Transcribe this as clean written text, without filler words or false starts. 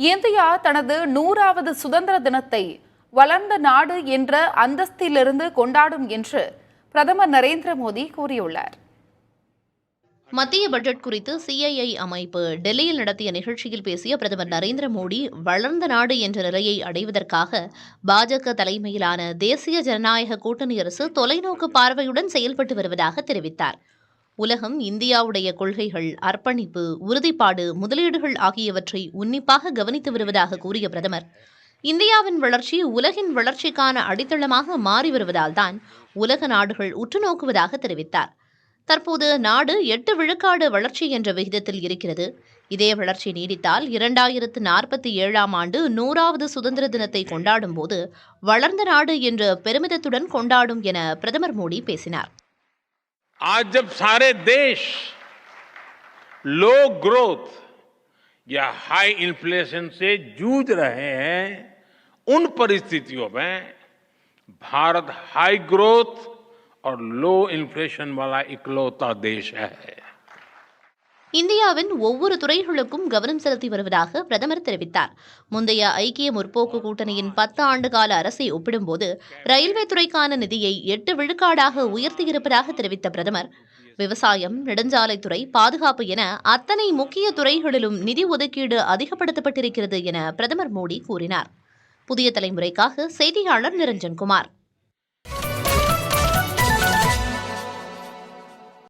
India தனது 100வது சுதந்திர தினத்தை வளர்ந்த நாடு என்ற அந்தஸ்திலிருந்து கொண்டாடும் என்று பிரதமர் நரேந்திர மோடி கூறியுள்ளார். மத்திய பட்ஜெட் குறித்து சிஐஐ அமைப்பு டெல்லியில் நடத்திய நிகழ்ச்சியில் பேசிய பிரதமர் நரேந்திர மோடி வளர்ந்த நாடு என்ற நிலையை அடைவதற்காக பாஜக தலைமையிலான தேசிய ஜனநாயக கூட்டணி அரசு தொலைநோக்கு பார்வையுடன் செயல்பட்டு வருவதாக தெரிவித்தார். உலகம் இந்தியாவுடைய கொள்கைகள், அர்ப்பணிப்பு, உறுதிப்பாடு, முதலீடுகள் ஆகியவற்றை உன்னிப்பாக கவனித்து வருவதாக கூறிய பிரதமர், இந்தியாவின் வளர்ச்சி உலகின் வளர்ச்சிக்கான அடித்தளமாக மாறி வருவதால்தான் உலக நாடுகள் உற்று நோக்குவதாக தெரிவித்தார். தற்போது நாடு 8 விழுக்காடு வளர்ச்சி என்ற விகிதத்தில் இருக்கிறது. இதே வளர்ச்சி நீடித்தால் 2047ஆம் ஆண்டு 100வது சுதந்திர தினத்தை கொண்டாடும் போது வளர்ந்த நாடு என்ற பெருமிதத்துடன் கொண்டாடும் என பிரதமர் மோடி பேசினார். आज जब सारे देश लो ग्रोथ या हाई इन्फ्लेशन से जूझ रहे हैं, उन परिस्थितियों में भारत हाई ग्रोथ और लो इन्फ्लेशन वाला इकलौता देश है. இந்தியாவின் ஒவ்வொரு துறைகளுக்கும் கவனம் செலுத்தி வருவதாக பிரதமர் தெரிவித்தார். முந்தைய ஐக்கிய முற்போக்கு கூட்டணியின் 10 ஆண்டுகால அரசை ஒப்பிடும்போது ரயில்வே துறைக்கான நிதியை 8 விழுக்காடாக உயர்த்தியிருப்பதாக தெரிவித்த பிரதமர், விவசாயம், நெடுஞ்சாலைத்துறை, பாதுகாப்பு என அத்தனை முக்கிய துறைகளிலும் நிதி ஒதுக்கீடு அதிகப்படுத்தப்பட்டிருக்கிறது என பிரதமர் மோடி கூறினார். புதிய தலைமுறைக்காக செய்தியாளர் நிரஞ்சன்குமார்.